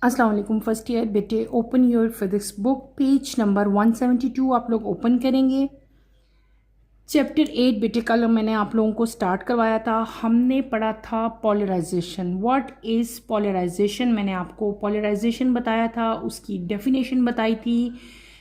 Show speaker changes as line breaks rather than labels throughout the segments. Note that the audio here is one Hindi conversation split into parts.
अस्सलाम वालेकुम फर्स्ट ईयर बेटे। Open your physics book, page number 172 आप लोग ओपन करेंगे। चैप्टर 8 बेटे कल मैंने आप लोगों को स्टार्ट करवाया था। हमने पढ़ा था पोलराइजेशन। व्हाट इज़ पोलराइजेशन, मैंने आपको पोलराइजेशन बताया था, उसकी डेफिनेशन बताई थी।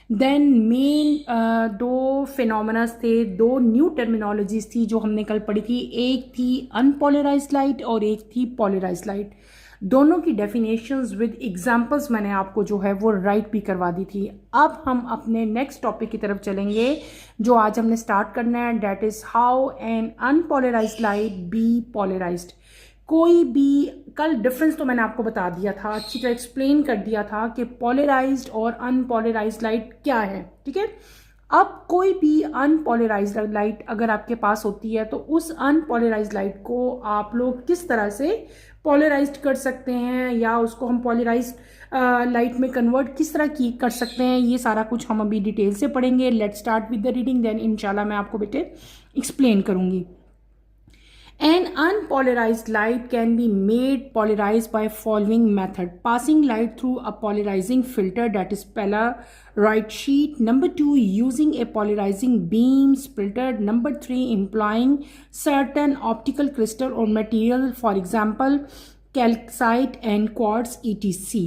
देन मेन दो फिनोमेनास थे, दो न्यू टर्मिनोलॉजीज थी जो हमने कल पढ़ी थी। एक थी अनपोलराइज्ड लाइट और एक थी पोलराइज्ड लाइट। दोनों की डेफिनेशंस विद एग्जांपल्स मैंने आपको जो है वो राइट भी करवा दी थी। अब हम अपने नेक्स्ट टॉपिक की तरफ चलेंगे जो आज हमने स्टार्ट करना है, that is how an unpolarized light be polarized. कोई भी कल डिफरेंस तो मैंने आपको बता दिया था, अच्छी तरह एक्सप्लेन कर दिया था कि पोलराइज्ड और अनपोलराइज्ड लाइट क्या है, ठीक है। अब कोई भी अनपोलराइज्ड लाइट अगर आपके पास होती है तो उस अनपोलराइज्ड लाइट को आप लोग किस तरह से पोलराइज्ड कर सकते हैं या उसको हम पोलराइज्ड लाइट में कन्वर्ट किस तरह की कर सकते हैं, ये सारा कुछ हम अभी डिटेल से पढ़ेंगे। Let start with the reading, then इंशाल्लाह मैं आपको बेटे एक्सप्लेन करूंगी। An unpolarized light can be made polarized by following method: passing light through a polarizing filter, that is Polaroid sheet. Number 2, using a polarizing beam splitter. Number 3, employing certain optical crystal or material, for example calcite and quartz, etc.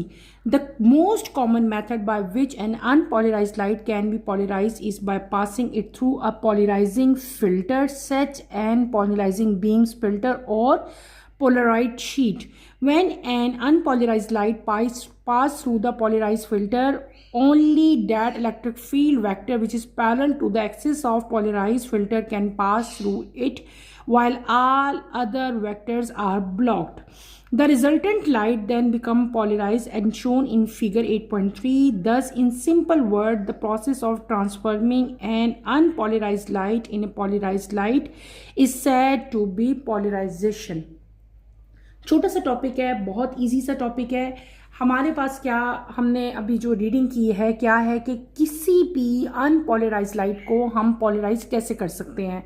The most common method by which an unpolarized light can be polarized is by passing it through a polarizing filter such as polarizing beam splitter or Polaroid sheet. When an unpolarized light pass through the polarized filter, only that electric field vector which is parallel to the axis of polarized filter can pass through it, while all other vectors are blocked. The resultant light then become polarized and shown in figure 8.3. Thus, in simple word, the process of transforming an unpolarized light in a polarized light is said to be polarization. छोटा सा टॉपिक है, बहुत इजी सा टॉपिक है। हमारे पास क्या हमने अभी जो रीडिंग की है क्या है कि किसी भी अनपोलराइज्ड लाइट को हम पोलराइज कैसे कर सकते हैं।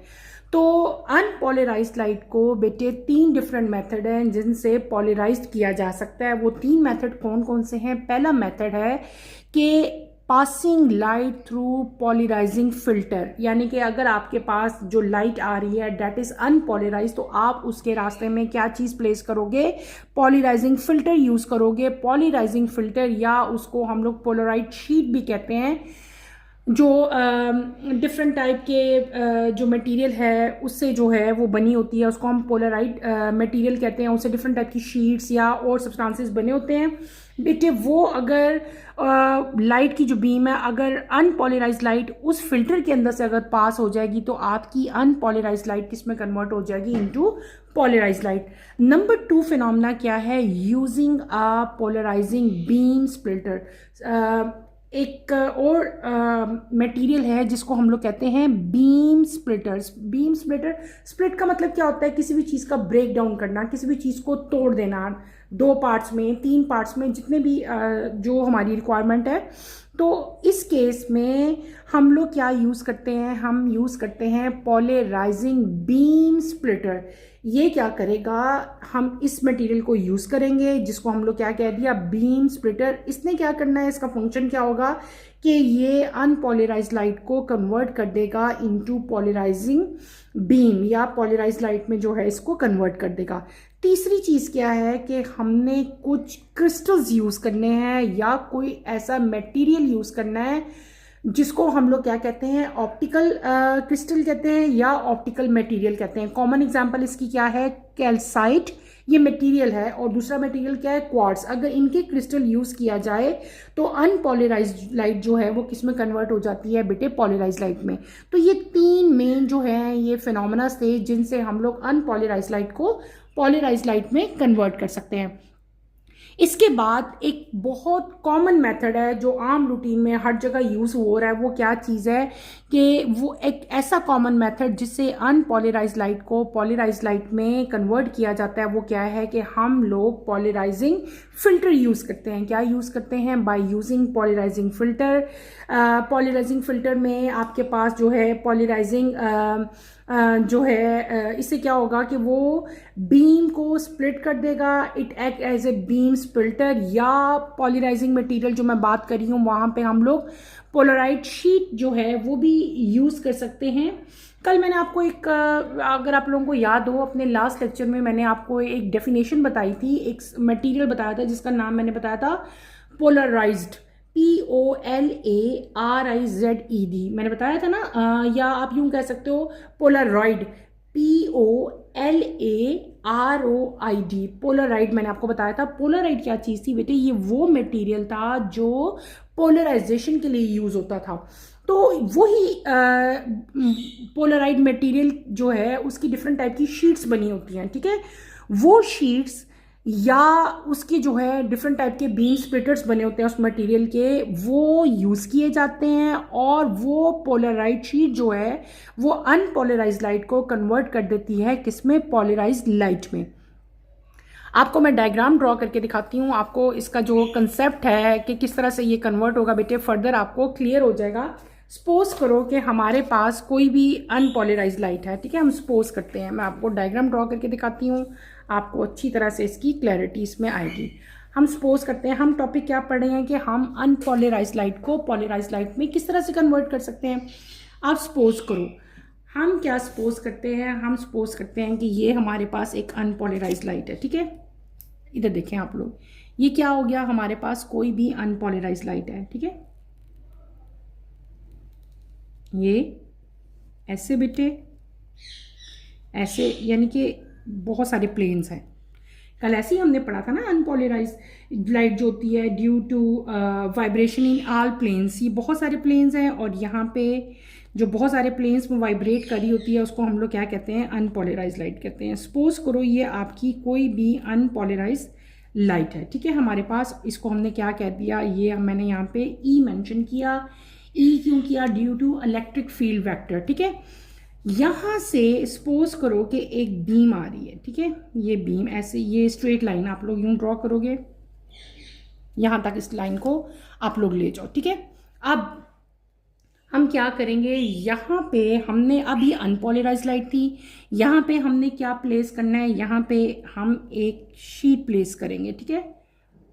तो अनपोलराइज्ड लाइट को बेटे 3 डिफरेंट मेथड हैं जिनसे पोलराइज्ड किया जा सकता है। वो 3 मेथड कौन कौन से हैं? पहला मेथड है कि पासिंग लाइट थ्रू पॉलराइजिंग फिल्टर, यानी कि अगर आपके पास जो लाइट आ रही है डेट इज अनपोलराइज तो आप उसके रास्ते में क्या चीज़ प्लेस करोगे? पॉलराइजिंग फिल्टर यूज़ करोगे। पॉलराइजिंग फिल्टर या उसको हम लोग पोलराइड शीट भी कहते हैं, जो डिफरेंट टाइप के जो मटेरियल है उससे जो है वो बनी होती है, उसको हम पोलराइड मटेरियल कहते हैं। उससे डिफरेंट टाइप की शीट्स या और सब्सटेंसेस बने होते हैं बेटे। वो अगर लाइट की जो बीम है अगर अनपोलराइज्ड लाइट उस फिल्टर के अंदर से अगर पास हो जाएगी तो आपकी अनपोलराइज्ड लाइट किस में कन्वर्ट हो जाएगी? Into polarized light. Number 2 phenomena क्या है? Using a polarizing beam splitter. एक और मटेरियल है जिसको हम लोग कहते हैं beam splitters. Beam splitter, split का मतलब क्या होता है? किसी भी चीज़ का ब्रेक डाउन करना, किसी भी चीज़ को तोड़ देना 2 पार्ट्स में, 3 पार्ट्स में, जितने भी जो हमारी रिक्वायरमेंट है। तो इस केस में हम लोग क्या यूज़ करते हैं? हम यूज़ करते हैं पोलराइजिंग बीम स्प्लिटर। ये क्या करेगा? हम इस मटेरियल को यूज़ करेंगे जिसको हम लोग क्या कह दिया? Beam splitter. इसने क्या करना है? इसका फंक्शन क्या होगा कि ये अनपोलराइज्ड लाइट को कन्वर्ट कर देगा इनटू पोलराइजिंग बीम, या पोलराइज्ड लाइट में जो है इसको कन्वर्ट कर देगा। तीसरी चीज़ क्या है कि हमने कुछ क्रिस्टल्स यूज़ करने हैं या कोई ऐसा मटेरियल यूज़ करना है जिसको हम लोग क्या कहते हैं? ऑप्टिकल क्रिस्टल कहते हैं या ऑप्टिकल मटेरियल कहते हैं। कॉमन एग्जांपल इसकी क्या है? कैल्साइट, ये मटेरियल है, और दूसरा मटेरियल क्या है? क्वार्ट्स। अगर इनके क्रिस्टल यूज़ किया जाए तो अनपोलराइज्ड लाइट जो है वो किस में कन्वर्ट हो जाती है बेटे? पोलराइज्ड लाइट में। तो ये 3 मेन जो है ये फिनोमेनास थे जिनसे हम लोग अनपोलराइज्ड लाइट को पोलराइज्ड लाइट में कन्वर्ट कर सकते हैं। इसके बाद एक बहुत कॉमन मेथड है जो आम रूटीन में हर जगह यूज़ हो रहा है। वो क्या चीज़ है कि वो एक ऐसा कॉमन मेथड जिससे अनपोलराइज्ड लाइट को पोलराइज्ड लाइट में कन्वर्ट किया जाता है, वो क्या है कि हम लोग पोलराइजिंग फिल्टर यूज़ करते हैं। क्या यूज़ करते हैं? By using polarizing filter. Polarizing filter में आपके पास जो है पोलराइजिंग जो है इससे क्या होगा कि वो बीम को स्प्लिट कर देगा, it act as a beam splitter. या पॉलराइजिंग मटेरियल जो मैं बात कर रही हूँ वहाँ पे हम लोग पोलराइड शीट जो है वो भी यूज़ कर सकते हैं। कल मैंने आपको एक अगर आप लोगों को याद हो अपने लास्ट लेक्चर में मैंने आपको एक डेफिनेशन बताई थी, एक मटेरियल बताया था जिसका नाम मैंने बताया था पोलराइज्ड, POLARIZED मैंने बताया था ना, या आप यूं कह सकते हो पोलराइड, POLAROID, पोलराइड मैंने आपको बताया था। पोलराइड क्या चीज़ थी बेटे, ये वो मटेरियल था जो पोलराइजेशन के लिए यूज़ होता था। तो वही पोलराइड मटेरियल जो है उसकी डिफरेंट टाइप की शीट्स बनी होती हैं, ठीक है। वो शीट्स या उसके जो है डिफरेंट टाइप के बीम स्प्लिटर्स बने होते हैं उस मटेरियल के, वो यूज़ किए जाते हैं और वो पोलराइड शीट जो है वो अनपोलराइज्ड लाइट को कन्वर्ट कर देती है किसमें, पोलराइज्ड लाइट में। आपको मैं डायग्राम ड्रॉ करके दिखाती हूँ, आपको इसका जो कंसेप्ट है कि किस तरह से ये कन्वर्ट होगा बेटे फर्दर आपको क्लियर हो जाएगा। सपोज करो कि हमारे पास कोई भी अनपोलराइज्ड लाइट है, ठीक है, हम सपोज करते हैं, मैं आपको डायग्राम ड्रॉ करके दिखाती हूँ, आपको अच्छी तरह से इसकी क्लैरिटी इसमें आएगी। हम सपोज करते हैं, हम टॉपिक क्या पढ़ रहे हैं कि हम अनपोलराइज्ड लाइट को पोलराइज्ड लाइट में किस तरह से कन्वर्ट कर सकते हैं। आप सपोज करो, हम क्या सपोज करते हैं, हम सपोज करते हैं कि ये हमारे पास एक अनपोलराइज्ड लाइट है, ठीक है। इधर देखें आप लोग, ये क्या हो गया, हमारे पास कोई भी अनपोलराइज्ड लाइट है, ठीक है। ये ऐसे बेटे ऐसे, यानी कि बहुत सारे प्लेन्स हैं। कल ऐसे ही हमने पढ़ा था ना, अनपोलराइज्ड लाइट जो होती है due to vibration in all planes, ये बहुत सारे प्लेन्स हैं और यहाँ पे जो बहुत सारे प्लेन्स में वाइब्रेट करी होती है उसको हम लोग क्या कहते हैं, अनपोलराइज्ड लाइट कहते हैं। सपोज करो ये आपकी कोई भी अनपोलराइज्ड लाइट है, ठीक है, हमारे पास, इसको हमने क्या कह दिया, ये मैंने यहाँ पे ई मेंशन किया। ई क्यों किया, due to electric field vector, ठीक है। यहाँ से सपोज करो कि एक बीम आ रही है, ठीक है, ये बीम ऐसे, ये स्ट्रेट लाइन आप लोग यूं ड्रॉ करोगे, यहाँ तक इस लाइन को आप लोग ले जाओ, ठीक है। अब हम क्या करेंगे, यहाँ पे हमने अभी अनपोलराइज्ड लाइट थी, यहाँ पे हमने क्या प्लेस करना है, यहाँ पे हम एक शीट प्लेस करेंगे, ठीक है।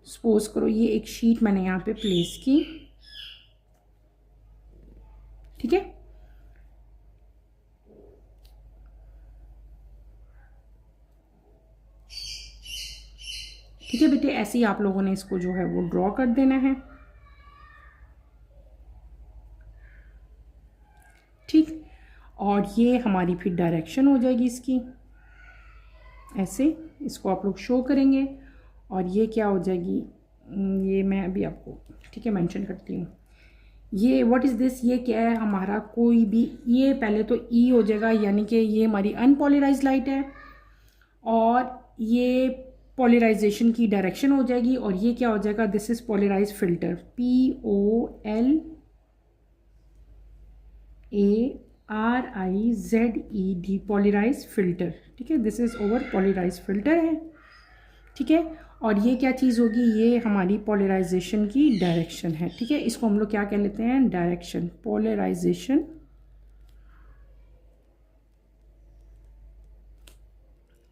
सपोज करो ये एक शीट मैंने यहाँ पे प्लेस की, ठीक है। ठीक है बेटे, ऐसे ही आप लोगों ने इसको जो है वो ड्रॉ कर देना है, ठीक। और ये हमारी फिर डायरेक्शन हो जाएगी इसकी, ऐसे इसको आप लोग शो करेंगे और ये क्या हो जाएगी, ये मैं अभी आपको, ठीक है, मेंशन करती हूँ। ये व्हाट इज़ दिस, ये क्या है हमारा, कोई भी, ये पहले तो ई हो जाएगा, यानी कि ये हमारी अनपोलराइज्ड लाइट है और ये पोलराइजेशन की डायरेक्शन हो जाएगी और ये क्या हो जाएगा, this is polarized filter, POLARIZED, polarized filter, ठीक है, this is over polarized filter है, ठीक है। और ये क्या चीज़ होगी, ये हमारी पोलराइजेशन की डायरेक्शन है, ठीक है। इसको हम लोग क्या कह लेते हैं, डायरेक्शन, पोलराइजेशन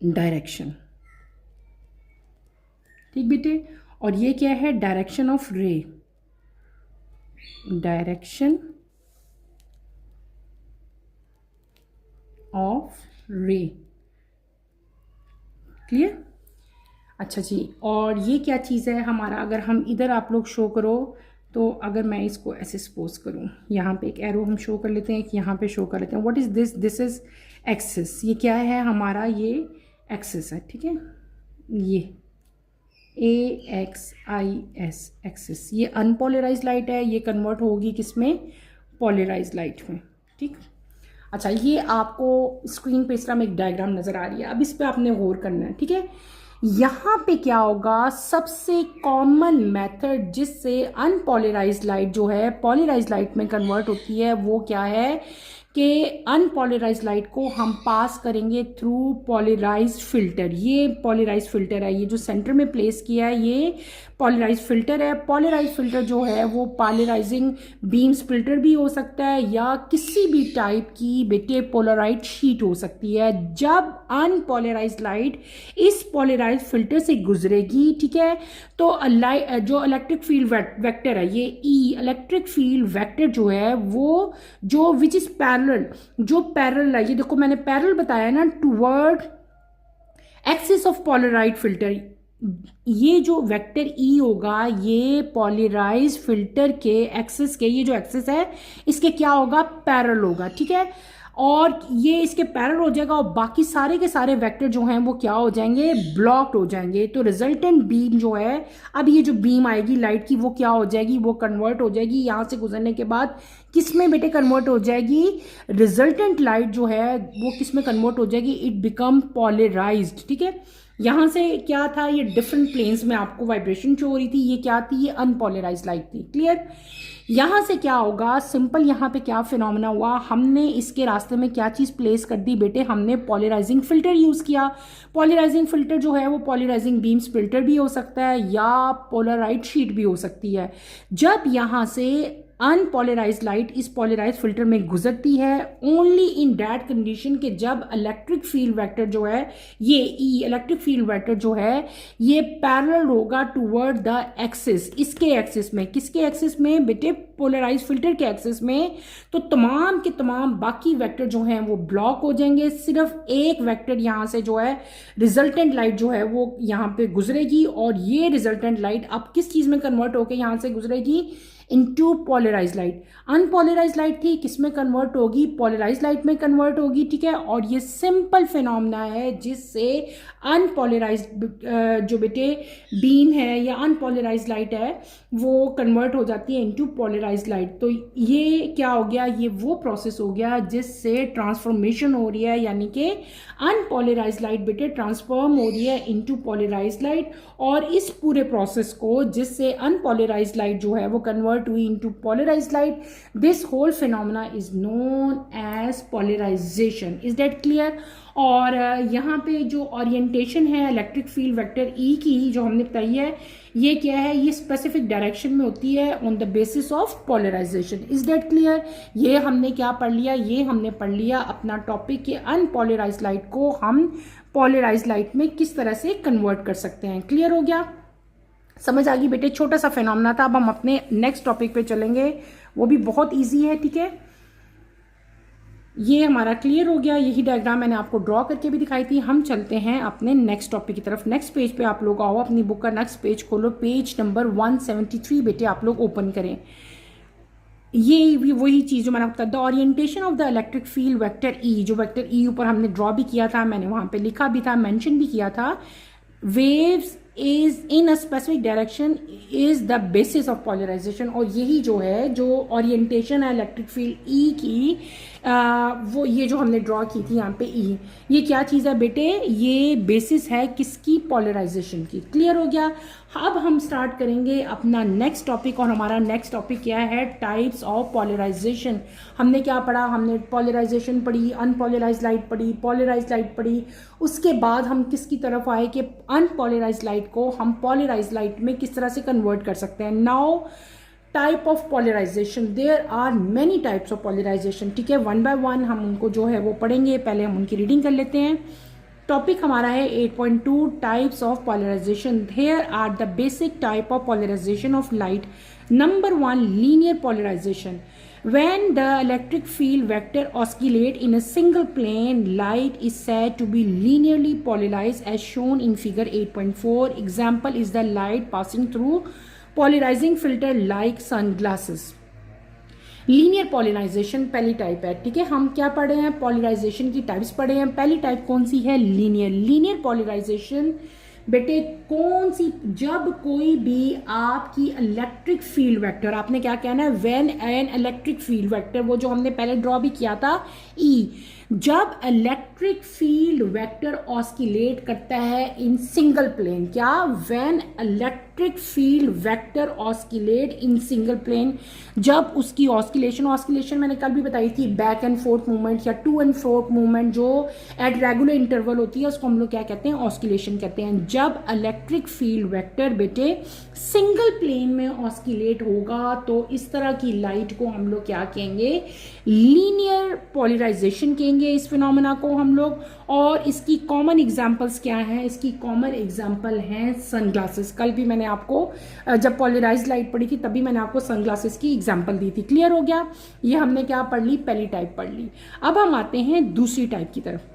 डायरेक्शन, ठीक बेटे। और ये क्या है, डायरेक्शन ऑफ रे, डायरेक्शन ऑफ रे, क्लियर। अच्छा जी, और ये क्या चीज़ है हमारा, अगर हम इधर आप लोग शो करो तो अगर मैं इसको ऐसे सपोज करूँ, यहाँ पे एक एरो हम शो कर लेते हैं, एक यहाँ पे शो कर लेते हैं, what is this, this is axis, ये क्या है हमारा, ये एक्सिस है, ठीक है, ये AXIS एक्सिस, ये अनपोलराइज्ड लाइट है, ये कन्वर्ट होगी किसमें, पोलराइज्ड लाइट में, ठीक। अच्छा, ये आपको स्क्रीन पे इस तरह में एक डायग्राम नज़र आ रही है, अब इस पर आपने गौर करना है, ठीक है। यहाँ पे क्या होगा, सबसे कॉमन मेथड जिससे अनपोलराइज्ड लाइट जो है पोलराइज्ड लाइट में कन्वर्ट होती है वो क्या है कि अनपोलराइज लाइट को हम पास करेंगे थ्रू पॉलराइज्ड फिल्टर। ये पॉलराइज्ड फिल्टर है, ये जो सेंटर में प्लेस किया है ये पॉलराइज्ड फिल्टर है। पॉलराइज्ड फिल्टर जो है वो पॉलराइजिंग बीम स्प्लिटर भी हो सकता है या किसी भी टाइप की बेटे पोलराइड शीट हो सकती है। जब अनपोलराइज्ड लाइट इस पॉलराइज्ड फिल्टर से गुजरेगी, ठीक है, तो जो इलेक्ट्रिक फील्ड वेक्टर है ये ई इलेक्ट्रिक फील्ड वेक्टर जो है वो जो विच इज पैरेलल, जो पैरेलल है, ये देखो मैंने पैरेलल बताया ना, टुवर्ड एक्सिस ऑफ पॉलराइज्ड फिल्टर। ये जो वेक्टर ई होगा ये पॉलराइज्ड फिल्टर के एक्सिस के, ये जो एक्सिस है इसके क्या होगा, पैरेलल होगा, ठीक है, और ये इसके पैरेलल हो जाएगा और बाकी सारे के सारे वेक्टर जो हैं वो क्या हो जाएंगे, ब्लॉक्ड हो जाएंगे। तो रिजल्टेंट बीम जो है, अब ये जो बीम आएगी लाइट की वो क्या हो जाएगी, वो कन्वर्ट हो जाएगी यहाँ से गुजरने के बाद किस में बेटे कन्वर्ट हो जाएगी, रिजल्टेंट लाइट जो है वो किस में कन्वर्ट हो जाएगी, इट बिकम पॉलराइज्ड, ठीक है। यहाँ से क्या था, ये डिफरेंट प्लेन्स में आपको वाइब्रेशन शो हो रही थी, ये क्या थी, ये अनपोलराइज्ड लाइट थी, क्लियर। यहाँ से क्या होगा, सिंपल यहाँ पे क्या फिनोमेना हुआ, हमने इसके रास्ते में क्या चीज़ प्लेस कर दी बेटे, हमने पॉलराइजिंग फिल्टर यूज़ किया। पॉलराइजिंग फिल्टर जो है वो पॉलराइजिंग बीम स्प्लिटर भी हो सकता है या पोलराइड शीट भी हो सकती है। जब यहाँ से अनपोलराइज्ड लाइट इस पोलराइज्ड फिल्टर में गुजरती है, ओनली इन दैट कंडीशन के जब इलेक्ट्रिक फील्ड वेक्टर जो है ये ई इलेक्ट्रिक फील्ड वेक्टर जो है ये पैरेलल होगा टुवर्ड द एक्सिस, इसके एक्सिस में, किसके एक्सिस में बेटे, पोलराइज्ड फिल्टर के एक्सिस में। तो तमाम के तमाम बाकी वेक्टर जो हैं वो ब्लॉक हो जाएंगे, सिर्फ एक वेक्टर यहाँ से जो है रिजल्टेंट लाइट जो है वो यहाँ पे गुजरेगी और ये रिजल्टेंट लाइट अब किस चीज़ में कन्वर्ट होकर यहाँ से गुजरेगी, into polarised light. Unpolarised light थी, किस में कन्वर्ट होगी, पॉलराइज्ड लाइट में कन्वर्ट होगी, ठीक है। और ये सिंपल फिनोमेना है जिससे अनपोलराइज्ड जो बेटे बीम है या अनपोलराइज्ड लाइट है वो कन्वर्ट हो जाती है इनटू पॉलराइज्ड लाइट। तो ये क्या हो गया, ये वो प्रोसेस हो गया जिससे ट्रांसफॉर्मेशन हो रही है, यानी कि अनपोलराइज्ड लाइट बेटे ट्रांसफॉर्म हो रही है इनटू पॉलराइज्ड लाइट। और इस पूरे प्रोसेस को जिससे अनपोलराइज्ड लाइट जो है वो कन्वर्ट हुई into polarised light, this whole phenomena is known as polarisation. Is that clear. और यहाँ पे जो ओरिएंटेशन है इलेक्ट्रिक फील्ड वेक्टर ई की जो हमने बताई है, ये क्या है, ये स्पेसिफिक डायरेक्शन में होती है on the basis of polarisation. Is that clear. ये हमने क्या पढ़ लिया, ये हमने पढ़ लिया अपना टॉपिक के अनपोलराइज्ड लाइट को हम पॉलराइज्ड लाइट में किस तरह से कन्वर्ट कर सकते हैं। क्लियर हो गया, समझ आ गई बेटे। छोटा सा फिनोमेना था। अब हम अपने नेक्स्ट टॉपिक पे चलेंगे, वो भी बहुत इजी है, ठीक है। ये हमारा क्लियर हो गया, यही डायग्राम मैंने आपको ड्रॉ करके भी दिखाई थी। हम चलते हैं अपने नेक्स्ट टॉपिक की तरफ। नेक्स्ट पेज पे आप लोग आओ, अपनी बुक का नेक्स्ट पेज खोलो, पेज नंबर 173 बेटे आप लोग ओपन करें। ये वही चीज़ जो मैंने आपको बताया, the orientation of the electric field vector E, जो वेक्टर ई ऊपर हमने ड्रॉ भी किया था, मैंने वहाँ पे लिखा भी था, मेंशन भी किया था। Waves is in a specific direction is the basis of polarisation. और यही जो है जो ओरिएंटेशन है इलेक्ट्रिक फील्ड ई की, वो ये जो हमने ड्रॉ की थी यहाँ पे ई, ये क्या चीज़ है बेटे, ये बेसिस है किसकी, पॉलराइजेशन की। क्लियर हो गया। अब हम स्टार्ट करेंगे अपना नेक्स्ट टॉपिक, और हमारा नेक्स्ट टॉपिक क्या है, टाइप्स ऑफ पॉलराइजेशन। हमने क्या पढ़ा, हमने पॉलराइजेशन पढ़ी, अनपोलराइज्ड लाइट पढ़ी, पॉलराइज्ड लाइट पढ़ी। उसके बाद हम किसकी तरफ आए कि अनपोलराइज्ड लाइट को हम पॉलराइज्ड लाइट में किस तरह से कन्वर्ट कर सकते हैं। Now type of polarisation, there are many types of polarisation, ठीक है। वन बाय वन हम उनको जो है वो पढ़ेंगे। पहले हम उनकी रीडिंग कर लेते हैं। टॉपिक हमारा है 8.2 types of polarisation. There are the basic type of polarisation of light. Number 1, linear polarisation. When the electric field vector oscillate in a single plane, light is said to be linearly polarized as shown in figure 8.4. Example is the light passing through polarizing filter like sunglasses. Linear polarisation पहली टाइप है, ठीक है। हम क्या पढ़े हैं, पॉलराइजेशन की टाइप्स पढ़े हैं। पहली टाइप कौन सी है, लीनियर। लीनियर पॉलराइजेशन बेटे कौन सी, जब कोई भी आपकी इलेक्ट्रिक फील्ड वेक्टर, आपने क्या कहना है, when an electric field vector, वो जो हमने पहले ड्रॉ भी किया था ई, जब इलेक्ट्रिक फील्ड वेक्टर ऑस्किलेट करता है इन सिंगल प्लेन, क्या? When electric field vector oscillate in single plane, जब उसकी ऑस्किलेशन मैंने कल भी बताई थी, बैक एंड फोर्थ मूवमेंट या टू एंड फोर्थ मूवमेंट जो एट रेगुलर इंटरवल होती है उसको हम लोग क्या कहते हैं? ऑस्किलेशन कहते हैं। जब इलेक्ट्रिक फील्ड वेक्टर बेटे सिंगल प्लेन में ऑस्किलेट होगा तो इस तरह की लाइट को हम लोग क्या कहेंगे? लीनियर पोलराइजेशन कहेंगे इस फिनोमेना को हम लोग। और इसकी कॉमन एग्जांपल्स क्या हैं? इसकी कॉमन एग्जांपल हैं सनग्लासेस। कल भी मैंने आपको जब पोलराइज्ड लाइट पढ़ी थी तभी मैंने आपको सनग्लासेस की एग्जांपल दी थी। क्लियर हो गया? ये हमने क्या पढ़ ली? पहली टाइप पढ़ ली। अब हम आते हैं दूसरी टाइप की तरफ।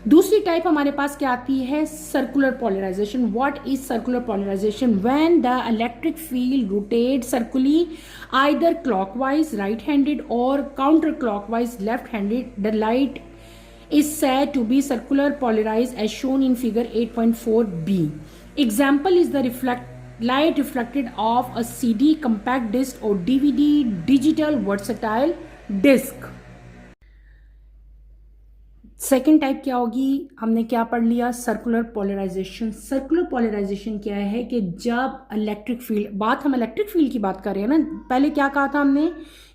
दूसरी टाइप हमारे पास क्या आती है? Circular polarization. What is circular polarization? When the electric field rotate circularly either clockwise right handed और counter clockwise left handed, the light is said to be circular polarized as shown in figure 8.4b. Example is the light reflected off a CD, compact disc or DVD, digital versatile disc. Second type क्या होगी? हमने क्या पढ़ लिया? Circular polarization. सर्कुलर पोलराइजेशन क्या है कि जब इलेक्ट्रिक फील्ड, बात हम इलेक्ट्रिक फील्ड की बात कर रहे हैं ना, पहले क्या कहा था हमने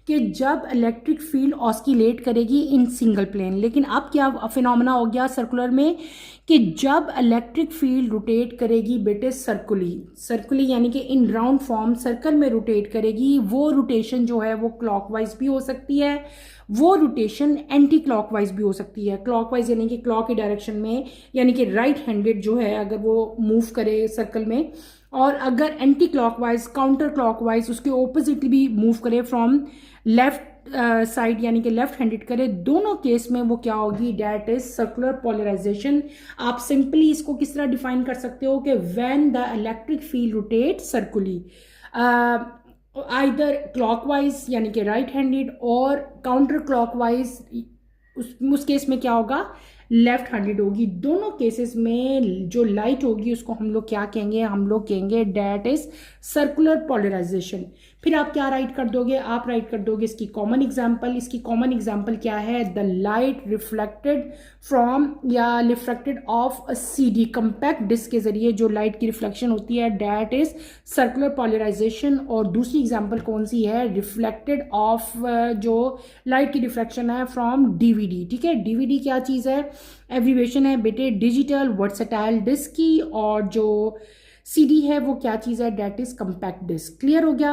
कि जब इलेक्ट्रिक फील्ड ऑस्किलेट करेगी इन सिंगल प्लेन, लेकिन अब क्या फिनोमेना हो गया सर्कुलर में कि जब इलेक्ट्रिक फील्ड रोटेट करेगी बेटे सर्कुली यानी कि इन राउंड फॉर्म सर्कल में रोटेट करेगी, वो रोटेशन जो है वो क्लॉकवाइज भी हो सकती है, वो रोटेशन एंटी क्लॉकवाइज भी हो सकती है। क्लॉकवाइज यानी कि क्लॉक की डायरेक्शन में, यानी कि राइट हैंडेड जो है अगर वो मूव करे सर्कल में, और अगर एंटी क्लॉकवाइज काउंटर क्लॉकवाइज उसके ऑपोजिट भी मूव करे फ्रॉम लेफ्ट साइड यानी कि लेफ्ट हैंडेड करे, दोनों केस में वो क्या होगी? That is circular polarization. आप सिंपली इसको किस तरह डिफाइन कर सकते हो कि when the electric field rotate circularly either clockwise यानी कि राइट हैंडेड और काउंटर क्लॉकवाइज, उस केस में क्या होगा? लेफ्ट हैंडेड होगी। दोनों केसेस में जो लाइट होगी उसको हम लोग क्या कहेंगे? हम लोग कहेंगे डेट इज सर्कुलर पोलराइजेशन। फिर आप क्या राइट कर दोगे? आप राइट कर दोगे इसकी कॉमन एग्जांपल। इसकी कॉमन एग्जांपल क्या है? द लाइट रिफ्लेक्टेड फ्रॉम या reflected off a CD, compact disc के जरिए जो लाइट की रिफ्लेक्शन होती है, डेट इज सर्कुलर पोलराइजेशन। और दूसरी एग्जांपल कौन सी है? रिफ्लेक्टेड ऑफ जो लाइट की रिफ्लेक्शन है फ्रॉम डीवीडी। ठीक है, डीवीडी क्या चीज़ है? एब्रीवेशन है बेटे डिजिटल वर्सेटाइल डिस्क की, और जो सीडी है वो क्या चीज़ है? That is compact disc. Clear हो गया?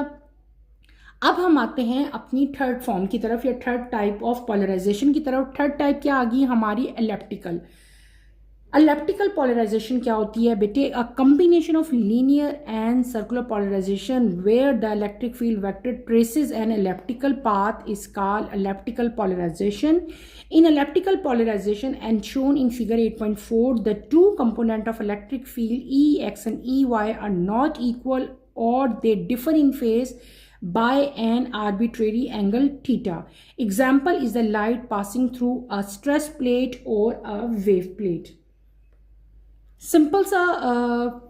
अब हम आते हैं अपनी थर्ड फॉर्म की तरफ या थर्ड टाइप ऑफ पोलराइजेशन की तरफ। थर्ड टाइप क्या आ गई हमारी? एलिप्टिकल। एलिप्टिकल पोलराइजेशन क्या होती है बेटे? A combination of linear and circular polarization where the electric field vector traces an elliptical path is called elliptical polarization. In elliptical polarization and shown in figure 8.4, the two components of electric field Ex and Ey are not equal or they differ in phase by an arbitrary angle theta. Example is the light passing through a stress plate or a wave plate. Simple सा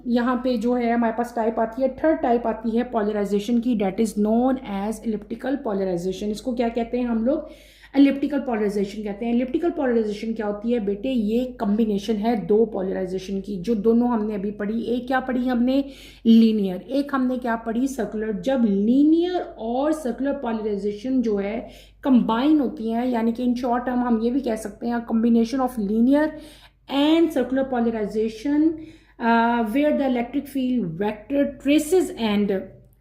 यहाँ पे जो है हमारे पास टाइप आती है, थर्ड टाइप आती है पोलराइजेशन की, that is known as elliptical polarization. इसको क्या कहते हैं हम लोग? एलिप्टिकल पोलराइजेशन कहते हैं. एलिप्टिकल पोलराइजेशन क्या होती है बेटे? ये कम्बिनेशन है दो पोलराइजेशन की, जो दोनों हमने अभी पढ़ी. एक क्या पढ़ी हमने? लीनियर. एक हमने क्या पढ़ी? सर्कुलर. जब लीनियर और सर्कुलर पोलराइजेशन जो है कंबाइन होती हैं, यानी कि इन शॉर्ट टर्म हम ये भी कह सकते हैं combination of linear and circular polarization where the electric field vector traces and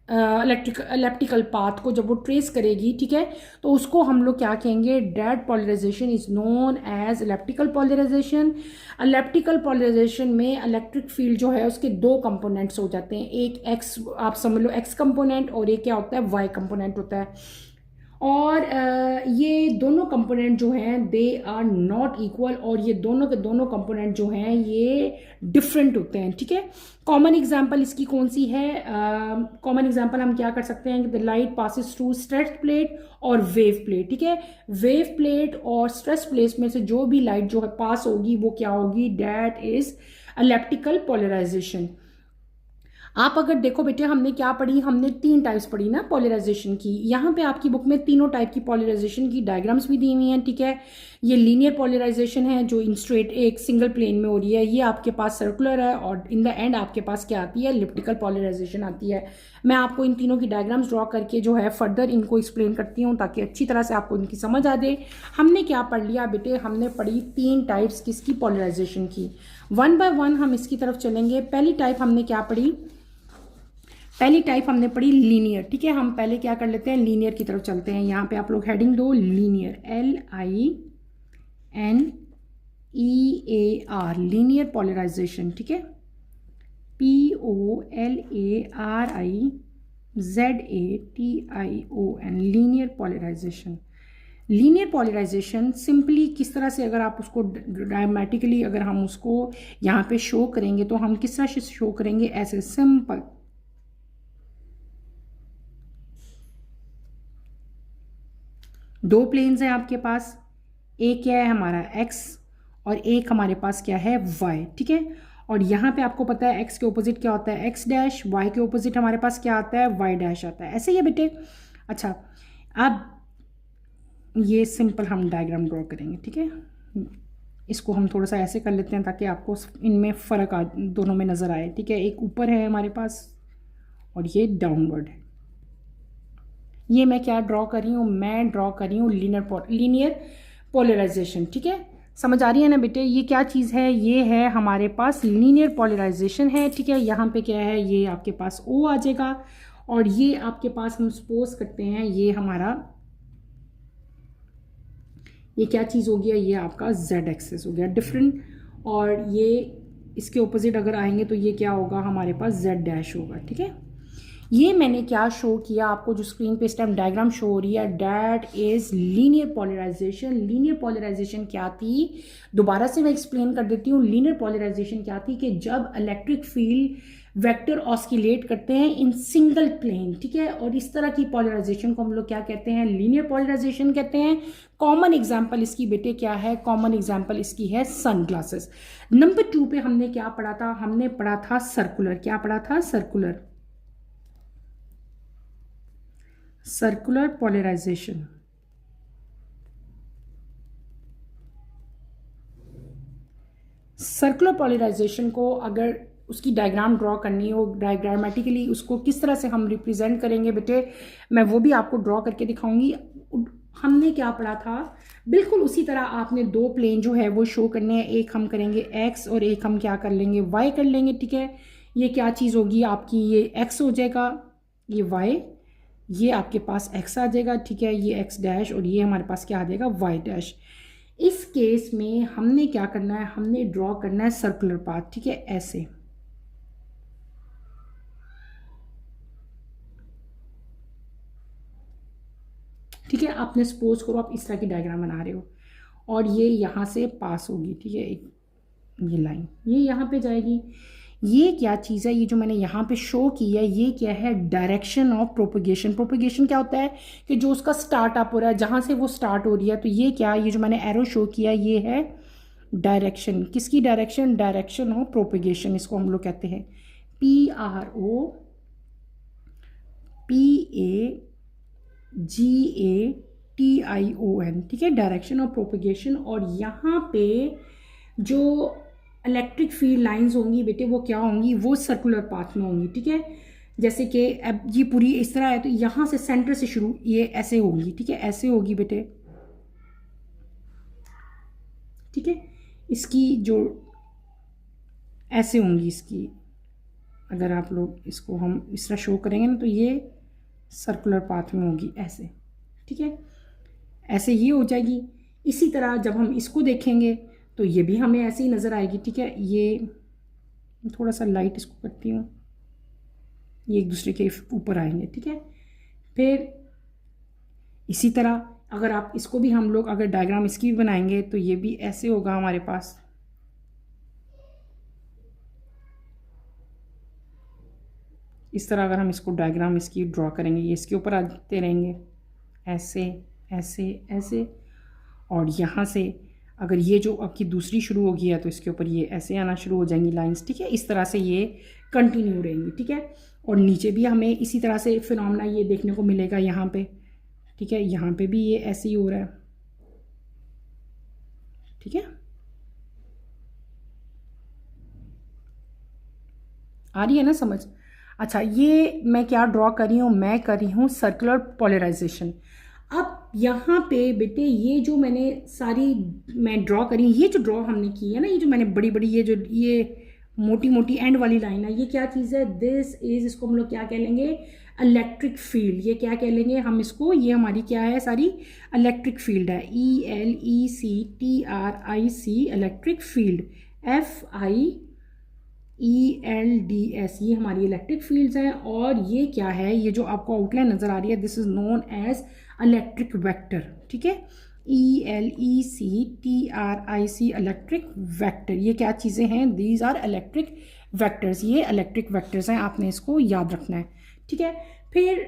elliptical path को जब वो ट्रेस करेगी, ठीक है, तो उसको हम लोग क्या कहेंगे? That polarization is known as elliptical polarization. Elliptical polarization में इलेक्ट्रिक फील्ड जो है उसके दो कंपोनेंट्स हो जाते हैं. एक एक्स, आप समझ लो एक्स कंपोनेंट, और एक क्या होता है? वाई कंपोनेंट होता है. और ये दोनों कंपोनेंट जो हैं दे आर नॉट इक्वल, और ये दोनों के दोनों कंपोनेंट जो हैं ये डिफरेंट होते हैं. ठीक है, कॉमन एग्जांपल इसकी कौन सी है? कॉमन एग्जांपल हम क्या कर सकते हैं कि the light passes through stress plate और वेव प्लेट. ठीक है, वेव प्लेट और स्ट्रेस प्लेट में से जो भी लाइट जो है पास होगी वो क्या होगी? That is elliptical polarization. आप अगर देखो बेटे, हमने क्या पढ़ी, हमने 3 टाइप्स पढ़ी ना पोलराइजेशन की। यहाँ पे आपकी बुक में तीनों टाइप की पोलराइजेशन की डायग्राम्स भी दी हुई हैं, ठीक है। ये लीनियर पोलराइजेशन है जो इन स्ट्रेट एक सिंगल प्लेन में हो रही है, ये आपके पास सर्कुलर है, और इन द एंड आपके पास क्या आती है, एलिप्टिकल पोलराइजेशन आती है। मैं आपको इन तीनों की डायग्राम्स ड्रॉ करके जो है फर्दर इनको एक्सप्लेन करती हूँ ताकि अच्छी तरह से आपको इनकी समझ आ जाए। हमने क्या पढ़ लिया बेटे, हमने पढ़ी 3 टाइप्स किसकी, पोलराइजेशन की। 1 बाय 1 हम इसकी तरफ चलेंगे। पहली टाइप हमने क्या पढ़ी, पहली टाइप हमने पढ़ी लीनियर, ठीक है। हम पहले क्या कर लेते हैं, लीनियर की तरफ चलते हैं। यहाँ पे आप लोग हेडिंग दो, लीनियर, LINEAR, लीनियर पोलराइजेशन, ठीक है। POLARIZATION, linear polarization. Linear polarization simply किस तरह से, अगर आप उसको डायमेटिकली अगर हम उसको यहाँ पे शो करेंगे तो हम किस तरह से शो करेंगे, ऐसे सिंपल। दो प्लेन्स हैं आपके पास, एक क्या है हमारा x और एक हमारे पास क्या है y, ठीक है। और यहाँ पे आपको पता है x के ऑपोजिट क्या होता है, x डैश, y के ऑपोजिट हमारे पास क्या आता है, y डैश आता है, ऐसे ही है बेटे। अच्छा, अब ये सिंपल हम डायग्राम ड्रॉ करेंगे, ठीक है। इसको हम थोड़ा सा ऐसे कर लेते हैं ताकि आपको इनमें फ़र्क दोनों में नज़र आए, ठीक है। एक ऊपर है हमारे पास और ये डाउनवर्ड है। ये मैं क्या ड्रॉ कर रही हूँ, मैं ड्रॉ कर रही हूँ लीनियर पोलराइजेशन, ठीक है। समझ आ रही है ना बेटे, ये क्या चीज़ है, ये है हमारे पास लीनियर पोलराइजेशन है, ठीक है। यहाँ पे क्या है, ये आपके पास O आ जाएगा, और ये आपके पास हम सपोज करते हैं ये हमारा, ये क्या चीज़ हो गया, ये आपका Z एक्सेस हो गया डिफरेंट, और ये इसके ऑपोजिट अगर आएंगे तो ये क्या होगा, हमारे पास Z डैश होगा, ठीक है। ये मैंने क्या शो किया आपको, जो स्क्रीन पे इस टाइम डायग्राम शो हो रही है, that is linear polarization. Linear polarization क्या थी, दोबारा से मैं एक्सप्लेन कर देती हूँ। लीनियर पोलराइजेशन क्या थी कि जब इलेक्ट्रिक फील्ड वेक्टर ऑस्किलेट करते हैं इन सिंगल प्लेन, ठीक है। और इस तरह की पोलराइजेशन को हम लोग क्या कहते हैं, लीनियर पोलराइजेशन कहते हैं। कॉमन एग्जाम्पल इसकी बेटे क्या है, कॉमन एग्जाम्पल इसकी है सनग्लासेस। नंबर 2 पे हमने क्या पढ़ा था, हमने पढ़ा था सर्कुलर। क्या पढ़ा था, circular, circular polarization. Circular polarization को अगर उसकी डायग्राम ड्रॉ करनी हो, डायग्रामेटिकली उसको किस तरह से हम रिप्रेजेंट करेंगे बेटे, मैं वो भी आपको ड्रॉ करके दिखाऊंगी। हमने क्या पढ़ा था, बिल्कुल उसी तरह आपने 2 प्लेन जो है वो शो करने हैं। एक हम करेंगे x और एक हम क्या कर लेंगे, y कर लेंगे, ठीक है। ये क्या चीज़ होगी आपकी, ये x हो जाएगा, ये y, ये आपके पास x आ जाएगा, ठीक है। ये x डैश और ये हमारे पास क्या आ जाएगा, y डैश। इस केस में हमने क्या करना है, हमने ड्रॉ करना है सर्कुलर पाथ, ठीक है, ऐसे। ठीक है, आपने सपोज करो आप इस तरह की डायग्राम बना रहे हो और ये यहाँ से पास होगी, ठीक है, एक ये लाइन ये यहाँ पे जाएगी। ये क्या चीज़ है, ये जो मैंने यहाँ पे शो की है, ये क्या है, डायरेक्शन ऑफ प्रोपगेशन। प्रोपगेशन क्या होता है कि जो उसका स्टार्ट अप हो रहा है, जहाँ से वो स्टार्ट हो रही है, तो ये क्या, ये जो मैंने एरो शो किया ये है डायरेक्शन। किसकी डायरेक्शन, डायरेक्शन ऑफ प्रोपगेशन, इसको हम लोग कहते हैं PROPAGATION, ठीक है, डायरेक्शन ऑफ प्रोपगेशन। और यहाँ पे जो इलेक्ट्रिक फील्ड लाइंस होंगी बेटे वो क्या होंगी, वो सर्कुलर पाथ में होंगी, ठीक है। जैसे कि अब ये पूरी इस तरह है तो यहाँ से सेंटर से शुरू ये ऐसे होगी, ठीक है, ऐसे होगी बेटे, ठीक है। इसकी जो ऐसे होंगी, इसकी अगर आप लोग इसको हम इस तरह शो करेंगे ना तो ये सर्कुलर पाथ में होगी ऐसे, ठीक है, ऐसे ये हो जाएगी। इसी तरह जब हम इसको देखेंगे तो ये भी हमें ऐसे ही नज़र आएगी, ठीक है। ये थोड़ा सा लाइट इसको करती हूँ, ये एक दूसरे के ऊपर आएंगे, ठीक है। फिर इसी तरह अगर आप इसको भी हम लोग अगर डायग्राम इसकी भी बनाएंगे तो ये भी ऐसे होगा हमारे पास, इस तरह अगर हम इसको डायग्राम इसकी ड्रॉ करेंगे, ये इसके ऊपर आते रहेंगे ऐसे ऐसे ऐसे। और यहाँ से अगर ये जो आपकी दूसरी शुरू होगी है तो इसके ऊपर ये ऐसे आना शुरू हो जाएंगी लाइंस, ठीक है। इस तरह से ये कंटिन्यू रहेंगी, ठीक है। और नीचे भी हमें इसी तरह से फिनोमेना ये देखने को मिलेगा यहाँ पे, ठीक है। यहाँ पे भी ये ऐसे ही हो रहा है, ठीक है। आ रही है ना समझ? अच्छा, ये मैं क्या ड्रॉ कर रही हूँ, मैं कर रही हूँ सर्कुलर पोलराइजेशन। अब यहाँ पे बेटे ये जो मैंने सारी मैं ड्रॉ करी, ये जो ड्रॉ हमने की है ना, ये जो मैंने बड़ी बड़ी ये मोटी मोटी एंड वाली लाइन है, ये क्या चीज़ है? दिस इज, इसको हम लोग क्या कह लेंगे? Electric field. ये क्या कह लेंगे हम इसको? ये हमारी क्या है? सारी इलेक्ट्रिक फील्ड है। ELECTRIC, electric field. FIELDS, ये हमारी इलेक्ट्रिक फील्ड्स हैं। और ये क्या है? ये जो आपको आउटलाइन नज़र आ रही है, this is known as electric vector, ठीक है। ELECTRIC, electric vector. ये क्या चीज़ें हैं? These are electric vectors. ये इलेक्ट्रिक वेक्टर्स हैं, आपने इसको याद रखना है, ठीक है। फिर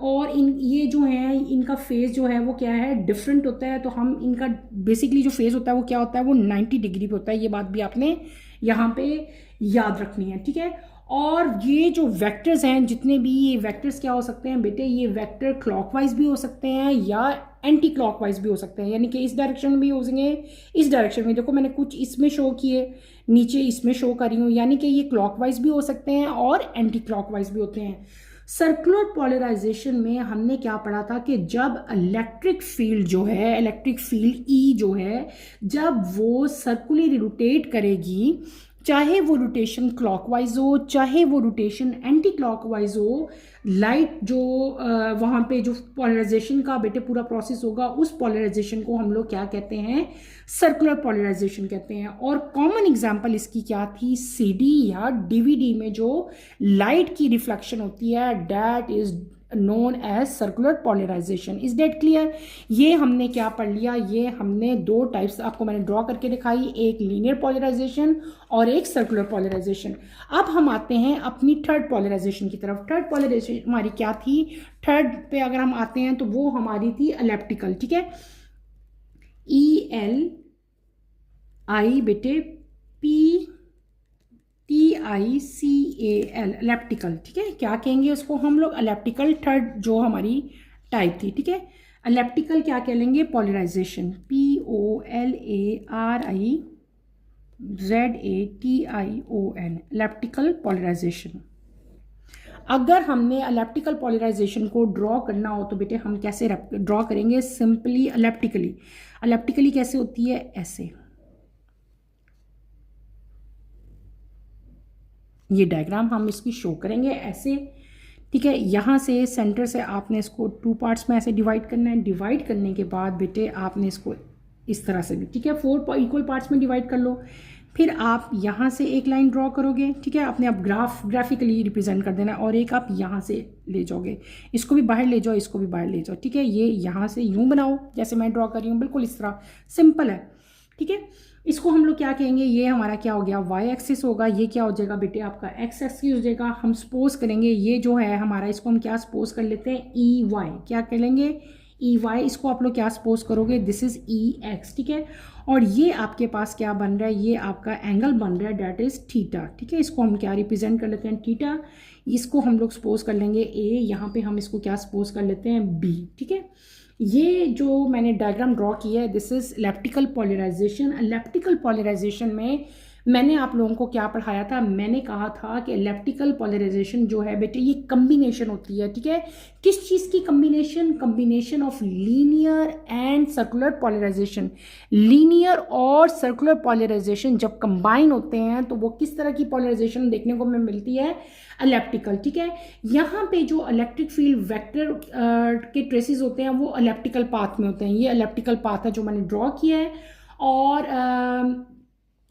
और ये जो है इनका फेज़ जो है वो क्या है? डिफरेंट होता है। तो हम इनका बेसिकली जो फेज़ होता है वो क्या होता है? वो 90 डिग्री पे होता है। ये बात भी आपने यहाँ पे याद रखनी है, ठीक है। और ये जो वेक्टर्स हैं, जितने भी ये वेक्टर्स क्या हो सकते हैं बेटे? ये वेक्टर क्लॉकवाइज भी हो सकते हैं या एंटी क्लॉकवाइज भी हो सकते हैं, यानी कि इस डायरेक्शन में भी हो सकेंगे, इस डायरेक्शन में। देखो मैंने कुछ इसमें शो किए, नीचे इसमें शो कर रही हूँ, यानी कि ये क्लॉकवाइज भी हो सकते हैं और एंटी क्लॉकवाइज भी होते हैं। सर्कुलर पोलराइजेशन में हमने क्या पढ़ा था कि जब इलेक्ट्रिक फील्ड जो है, इलेक्ट्रिक फील्ड E जो है, जब वो सर्कुलरली रोटेट करेगी, चाहे वो रोटेशन क्लॉकवाइज हो, चाहे वो रोटेशन एंटी क्लॉकवाइज हो, लाइट जो वहाँ पे जो पोलराइजेशन का बेटे पूरा प्रोसेस होगा, उस पोलराइजेशन को हम लोग क्या कहते हैं? सर्कुलर पोलराइजेशन कहते हैं। और कॉमन एग्जांपल इसकी क्या थी? CD या DVD में जो लाइट की रिफ्लेक्शन होती है, that is known as circular polarization. Is that clear? ये हमने क्या पढ़ लिया? ये हमने दो टाइप्स आपको मैंने ड्रॉ करके दिखाई, एक लीनियर पोलराइजेशन और एक सर्कुलर पोलराइजेशन। अब हम आते हैं अपनी थर्ड पोलराइजेशन की तरफ। थर्ड पोलराइजेशन हमारी क्या थी? थर्ड पे अगर हम आते हैं तो वो हमारी थी इलेप्टिकल, ठीक है। ELI बेटे PTICAL, इलेप्टिकल, ठीक है। क्या कहेंगे उसको हम लोग? इलेप्टिकल थर्ड जो हमारी टाइप थी, ठीक है। इलेप्टिकल क्या कह लेंगे? पोलराइजेशन। POLARIZATION, elliptical polarization. अगर हमने इलेप्टिकल पोलराइजेशन को ड्रॉ करना हो तो बेटे हम कैसे ड्रॉ करेंगे? सिंपली इलेप्टिकली। इलेप्टिकली कैसे होती है? ऐसे। ये डायग्राम हम इसकी शो करेंगे ऐसे, ठीक है। यहाँ से सेंटर से आपने इसको 2 पार्ट्स में ऐसे डिवाइड करना है। डिवाइड करने के बाद बेटे आपने इसको इस तरह से भी, ठीक है, 4 इक्वल पार्ट्स में डिवाइड कर लो। फिर आप यहाँ से एक लाइन ड्रॉ करोगे, ठीक है, आपने अब ग्राफिकली रिप्रेजेंट कर देना है। और एक आप यहाँ से ले जाओगे, इसको भी बाहर ले जाओ, इसको भी बाहर ले जाओ, ठीक है। ये यहाँ से यूँ बनाओ जैसे मैं ड्रॉ कर रही हूँ, बिल्कुल इस तरह, सिंपल है, ठीक है। इसको हम लोग क्या कहेंगे? ये हमारा क्या हो गया? वाई एक्सिस होगा। ये क्या हो जाएगा बेटे? आपका एक्स एक्सिस हो जाएगा। हम सपोज करेंगे ये जो है हमारा, इसको हम क्या सपोज कर लेते हैं? EY, क्या कर लेंगे? EY। इसको आप लोग क्या सपोज करोगे? दिस इज EX, ठीक है। और ये आपके पास क्या बन रहा है? ये आपका एंगल बन रहा है, डेट इज थीटा, ठीक है। इसको हम क्या रिप्रेजेंट कर लेते हैं? थीटा। इसको हम लोग सपोज कर लेंगे A, यहाँ पे हम इसको क्या सपोज कर लेते हैं? B, ठीक है। ये जो मैंने डायग्राम ड्रॉ किया है, this is elliptical polarization. Elliptical polarization में मैंने आप लोगों को क्या पढ़ाया था? मैंने कहा था कि इलेप्टिकल पोलराइजेशन जो है बेटे ये कम्बिनेशन होती है, ठीक है। किस चीज़ की combination? Combination of linear and circular polarization. Linear और सर्कुलर पोलराइजेशन जब कंबाइन होते हैं तो वो किस तरह की पोलराइजेशन देखने को हमें मिलती है? इलेप्टिकल, ठीक है। यहाँ पे जो इलेक्ट्रिक फील्ड वेक्टर के ट्रेसेस होते हैं वो इलेप्टिकल पाथ में होते हैं। ये इलेप्टिकल पाथ है जो मैंने ड्रॉ किया है। और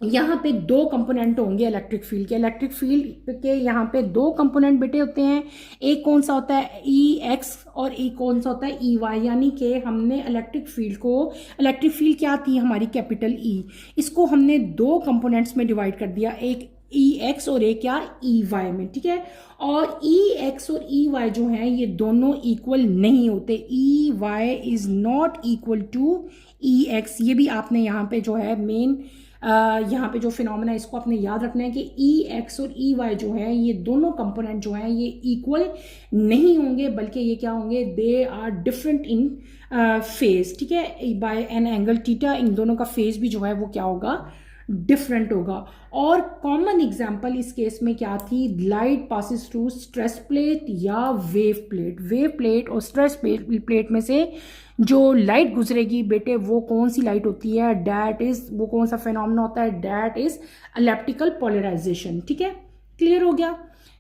यहाँ पे 2 कंपोनेंट होंगे इलेक्ट्रिक फील्ड के। इलेक्ट्रिक फील्ड के यहाँ पे 2 कंपोनेंट बेटे होते हैं। एक कौन सा होता है? EX, और एक कौन सा होता है? EY। यानी कि हमने इलेक्ट्रिक फील्ड क्या थी हमारी? Capital E। इसको हमने 2 कंपोनेंट्स में डिवाइड कर दिया। एक ई एक्स और एक क्या ई वाई में, ठीक है। और ई एक्स और ई वाई जो है ये दोनों इक्वल नहीं होते, E Y is not equal to E X. ये भी आपने यहाँ पे जो है मेन यहाँ पे जो फिनोमेना इसको आपने याद रखना है कि ई एक्स और ई वाई जो है ये दोनों कंपोनेंट जो हैं ये इक्वल नहीं होंगे, बल्कि ये क्या होंगे, they are different in phase, ठीक है, बाय एन एंगल थीटा। इन दोनों का फेज भी जो है वो क्या होगा, डिफरेंट होगा। और कॉमन एग्जांपल इस केस में क्या थी, light passes through stress plate या वेव प्लेट। वेव प्लेट और स्ट्रेस प्लेट में से जो लाइट गुजरेगी बेटे वो कौन सी लाइट होती है, डैट इज, वो कौन सा फिनोमेना होता है, डैट इज इलेप्टिकल पोलराइजेशन, ठीक है। क्लियर हो गया।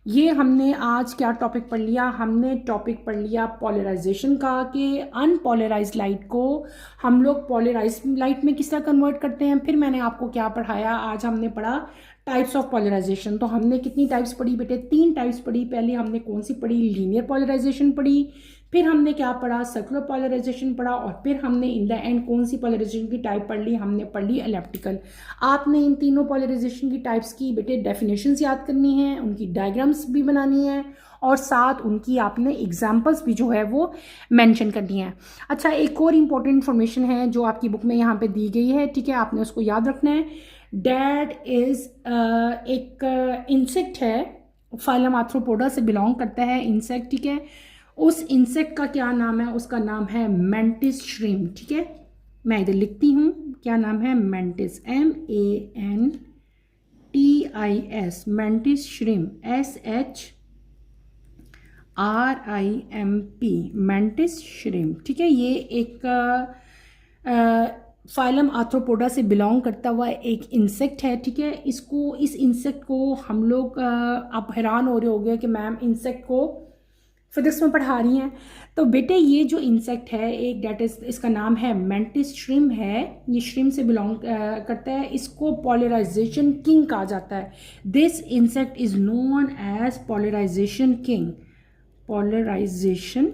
ये हमने आज क्या टॉपिक पढ़ लिया, हमने टॉपिक पढ़ लिया पोलराइजेशन का, कि अनपोलराइज लाइट को हम लोग पोलराइज लाइट में किस तरह कन्वर्ट करते हैं। फिर मैंने आपको क्या पढ़ाया, आज हमने पढ़ा टाइप्स ऑफ पोलराइजेशन। तो हमने कितनी टाइप्स पढ़ी बेटे, 3 टाइप्स पढ़ी। पहले हमने कौन सी पढ़ी, लीनियर पोलराइजेशन पढ़ी, फिर हमने क्या पढ़ा, सर्कुलर पोलराइजेशन पढ़ा, और फिर हमने इन द एंड कौन सी पोलराइजेशन की टाइप पढ़ ली, हमने पढ़ ली इलेप्टिकल। आपने इन तीनों पोलराइजेशन की टाइप्स की बेटे डेफिनेशंस याद करनी है, उनकी डायग्राम्स भी बनानी है, और साथ उनकी आपने एग्जाम्पल्स भी जो है वो मेंशन करनी है। अच्छा, एक और इम्पॉर्टेंट इन्फॉर्मेशन है जो आपकी बुक में यहाँ पे दी गई है, ठीक है, आपने उसको याद रखना है। डैट इज एक इंसेक्ट है, फाइलम आर्थ्रोपोडा से बिलोंग करता है इंसेक्ट, ठीक है। उस इंसेक्ट का क्या नाम है, उसका नाम है मेंटिस श्रिम्प, ठीक है। मैं इधर लिखती हूँ, क्या नाम है, mantis, MENTIS, mantis shrimp, SHRIMP, mantis shrimp, ठीक है। ये एक फाइलम आर्थ्रोपोडा से बिलोंग करता हुआ एक इंसेक्ट है, ठीक है। इसको, इस इंसेक्ट को हम लोग, आप हैरान हो रहे होंगे कि मैम इंसेक्ट को फिजिक्स में पढ़ा रही हैं, तो बेटे ये जो इंसेक्ट है एक, डेट इज, इसका नाम है मेंटिस श्रिम्प है, ये श्रिम्प से बिलोंग करता है। इसको पोलराइजेशन किंग कहा जाता है। This insect is known as polarization king, polarization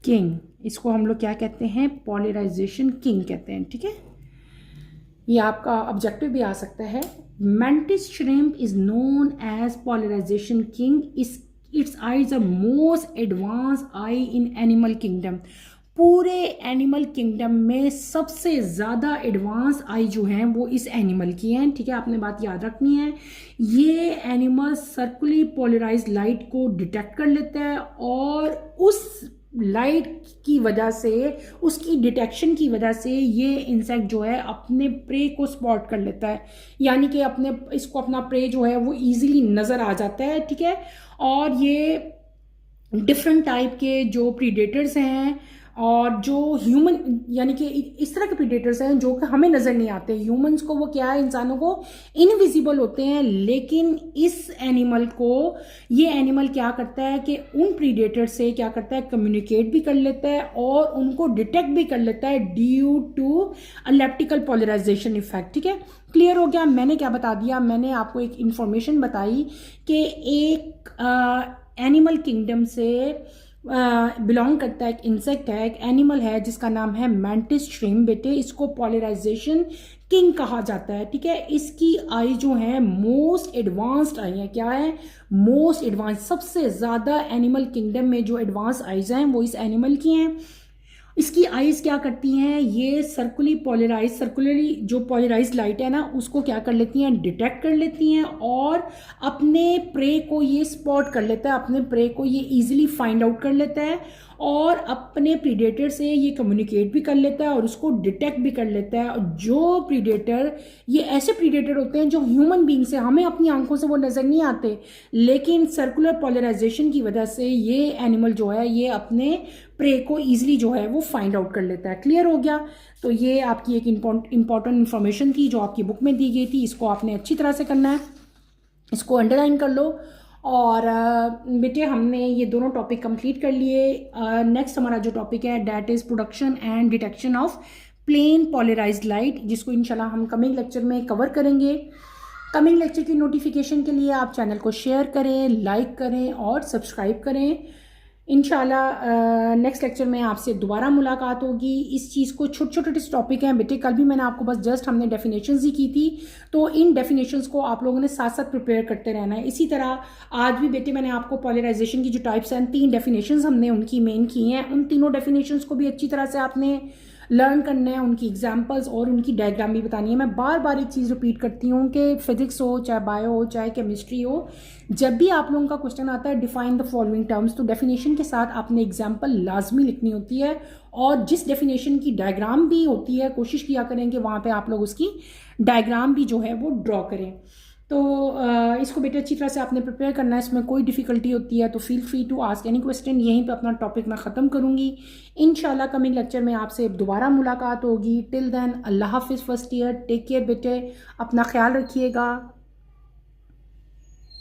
king, इसको हम लोग क्या कहते हैं, पोलराइजेशन किंग कहते हैं, ठीक है। ये आपका ऑब्जेक्टिव भी आ सकता है। Mantis shrimp is known as polarization king, its eyes are most advance eye in animal kingdom. पूरे एनिमल किंगडम में सबसे ज़्यादा एडवांस आई जो हैं वो इस एनिमल की हैं, ठीक है। आपने बात याद रखनी है, ये एनिमल सर्कुलरली पोलराइज लाइट को डिटेक्ट कर लेता है, और उस लाइट की वजह से, उसकी डिटेक्शन की वजह से ये इंसेक्ट जो है अपने प्रे को स्पॉट कर लेता है, यानी कि अपने, इसको अपना प्रे जो है वो इजीली नज़र आ जाता है, ठीक है। और ये डिफरेंट टाइप के जो प्रीडेटर्स हैं, और जो ह्यूमन, यानी कि इस तरह के प्रीडेटर्स हैं जो कि हमें नज़र नहीं आते, ह्यूमंस को वो क्या है, इंसानों को इनविजिबल होते हैं, लेकिन इस एनिमल को, ये एनिमल क्या करता है कि उन प्रीडेटर से क्या करता है, कम्युनिकेट भी कर लेता है और उनको डिटेक्ट भी कर लेता है due to elliptical polarization effect, ठीक है। क्लियर हो गया। मैंने क्या बता दिया, मैंने आपको एक इंफॉर्मेशन बताई कि एक एनिमल किंगडम से बिलोंग करता है एक इंसेक्ट है, एक एनिमल है जिसका नाम है मेंटिस श्रिम्प, बेटे इसको पोलराइजेशन किंग कहा जाता है, ठीक है। इसकी आई जो है मोस्ट एडवांस्ड आई है, क्या है, मोस्ट एडवांस, सबसे ज़्यादा एनिमल किंगडम में जो एडवांस आईज हैं वो इस एनिमल की हैं। इसकी आईज क्या करती हैं, ये सर्कुलरली जो पोलराइज लाइट है ना उसको क्या कर लेती हैं, डिटेक्ट कर लेती हैं, और अपने प्रे को ये स्पॉट कर लेता है, अपने प्रे को ये इजीली फाइंड आउट कर लेता है, और अपने प्रीडेटर से ये कम्युनिकेट भी कर लेता है और उसको डिटेक्ट भी कर लेता है। और जो प्रीडेटर, ये ऐसे प्रीडेटर होते हैं जो ह्यूमन बींग से, हमें अपनी आंखों से वो नज़र नहीं आते, लेकिन सर्कुलर पोलराइजेशन की वजह से ये एनिमल जो है ये अपने प्रे को ईजिली जो है वो फाइंड आउट कर लेता है। क्लियर हो गया। तो ये आपकी एक इंपॉर्टेंट इन्फॉर्मेशन थी जो आपकी बुक में दी गई थी, इसको आपने अच्छी तरह से करना है, इसको अंडरलाइन कर लो। और बेटे हमने ये दोनों टॉपिक कंप्लीट कर लिए। नेक्स्ट हमारा जो टॉपिक है that is production and detection of plane polarized light, जिसको इंशाल्लाह हम कमिंग लेक्चर में कवर करेंगे। कमिंग लेक्चर की नोटिफिकेशन के लिए आप चैनल को शेयर करें, लाइक करें और सब्सक्राइब करें। इंशाल्लाह नेक्स्ट लेक्चर में आपसे दोबारा मुलाकात होगी। इस चीज़ को छोटे छोटे टॉपिक हैं बेटे, कल भी मैंने आपको बस जस्ट हमने डेफिनेशंस ही की थी, तो इन डेफिनेशंस को आप लोगों ने साथ साथ प्रिपेयर करते रहना है। इसी तरह आज भी बेटे मैंने आपको पॉलराइजेशन की जो टाइप्स हैं 3 डेफिनेशंस हमने उनकी मेन की हैं, उन तीनों डेफिनेशंस को भी अच्छी तरह से आपने लर्न करना है, उनकी एग्जांपल्स और उनकी डायग्राम भी बतानी है। मैं बार बार एक चीज़ रिपीट करती हूँ कि फिजिक्स हो चाहे बायो हो चाहे केमिस्ट्री हो, जब भी आप लोगों का क्वेश्चन आता है डिफाइन द फॉलोइंग टर्म्स, तो डेफिनेशन के साथ आपने एग्जांपल लाजमी लिखनी होती है, और जिस डेफिनेशन की डायग्राम भी होती है कोशिश किया करें कि वहाँ पे आप लोग उसकी डायग्राम भी जो है वो ड्रॉ करें। तो इसको बेटे अच्छी तरह से आपने प्रिपेयर करना है। इसमें कोई डिफ़िकल्टी होती है तो feel free to ask any question. यहीं पे अपना टॉपिक मैं ख़त्म करूँगी। इंशाल्लाह कमिंग लेक्चर में आपसे दोबारा मुलाकात होगी। टिल देन अल्लाह हाफिज़ फर्स्ट ईयर, टेक केयर बेटे, अपना ख्याल रखिएगा।